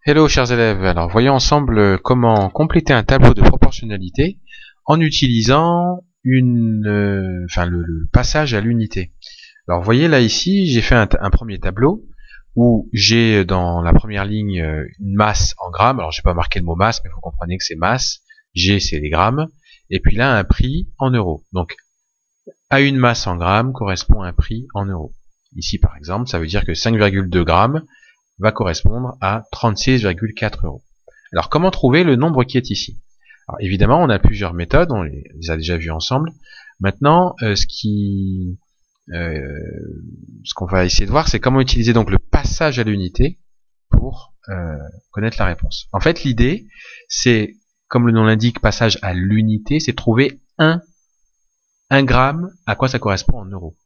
Hello chers élèves, alors voyons ensemble comment compléter un tableau de proportionnalité en utilisant le passage à l'unité. Alors vous voyez là ici, j'ai fait un premier tableau où j'ai dans la première ligne une masse en grammes, alors j'ai pas marqué le mot masse mais vous comprenez que c'est masse, G c'est les grammes, et puis là un prix en euros. Donc à une masse en grammes correspond un prix en euros. Ici par exemple ça veut dire que 5,2 grammes va correspondre à 36,4 euros. Alors comment trouver le nombre qui est ici? Alors évidemment on a plusieurs méthodes, on les a déjà vues ensemble. Maintenant ce qu'on va essayer de voir, c'est comment utiliser donc le passage à l'unité pour connaître la réponse. En fait l'idée c'est, comme le nom l'indique, passage à l'unité, c'est trouver un gramme, à quoi ça correspond en euros.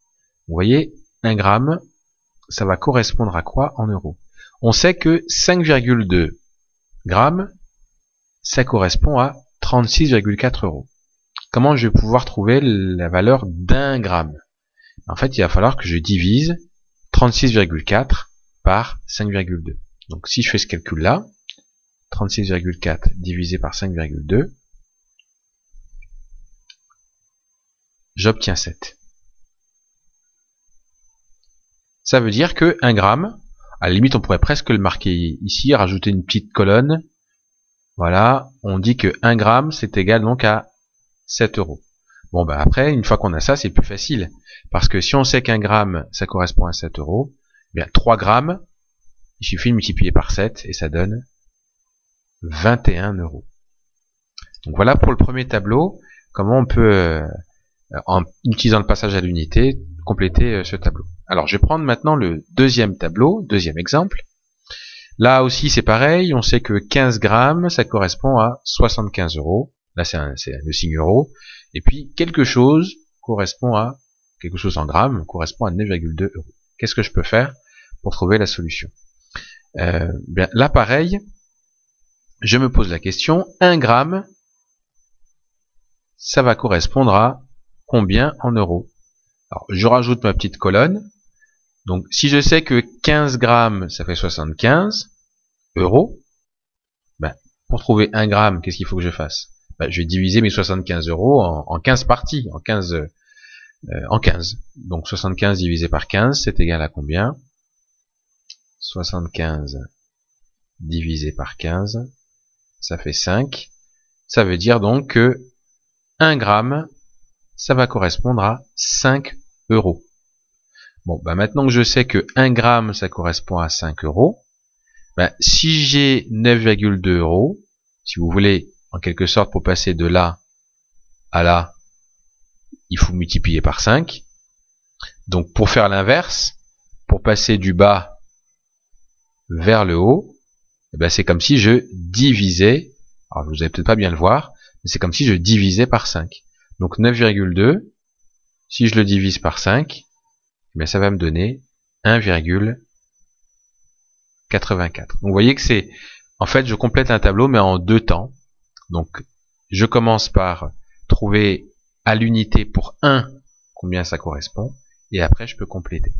Vous voyez, 1 gramme, ça va correspondre à quoi en euros? On sait que 5,2 grammes, ça correspond à 36,4 euros. Comment je vais pouvoir trouver la valeur d'un gramme? En fait, il va falloir que je divise 36,4 par 5,2. Donc si je fais ce calcul-là, 36,4 divisé par 5,2, j'obtiens 7. Ça veut dire que 1 gramme, à la limite on pourrait presque le marquer ici, rajouter une petite colonne. Voilà, on dit que 1 gramme c'est égal donc à 7 euros. Bon bah après, une fois qu'on a ça, c'est plus facile. Parce que si on sait qu'un gramme ça correspond à 7 euros, eh bien 3 grammes, il suffit de multiplier par 7 et ça donne 21 euros. Donc voilà pour le premier tableau, comment on peut, en utilisant le passage à l'unité, compléter ce tableau. Alors je vais prendre maintenant le deuxième tableau, deuxième exemple. Là aussi c'est pareil, on sait que 15 grammes ça correspond à 75 euros. Là c'est le signe euro. Et puis quelque chose en grammes correspond à 9,2 euros. Qu'est-ce que je peux faire pour trouver la solution? Bien, là pareil, je me pose la question, 1 gramme, ça va correspondre à combien en euros? Alors je rajoute ma petite colonne. Donc si je sais que 15 grammes ça fait 75 euros, ben, pour trouver 1 gramme, qu'est-ce qu'il faut que je fasse? Ben, je vais diviser mes 75 euros en 15 parties, en 15. Donc 75 divisé par 15, c'est égal à combien? 75 divisé par 15, ça fait 5. Ça veut dire donc que 1 gramme, ça va correspondre à 5 euros. Bon, bah maintenant que je sais que 1 gramme, ça correspond à 5 euros, bah, si j'ai 9,2 euros, si vous voulez, en quelque sorte, pour passer de là à là, il faut multiplier par 5. Donc pour faire l'inverse, pour passer du bas vers le haut, eh ben, c'est comme si je divisais, alors vous allez peut-être pas bien le voir, mais c'est comme si je divisais par 5. Donc 9,2, si je le divise par 5, mais ça va me donner 1,84. Donc vous voyez que c'est, en fait, je complète un tableau mais en 2 temps. Donc je commence par trouver à l'unité pour 1 combien ça correspond, et après je peux compléter.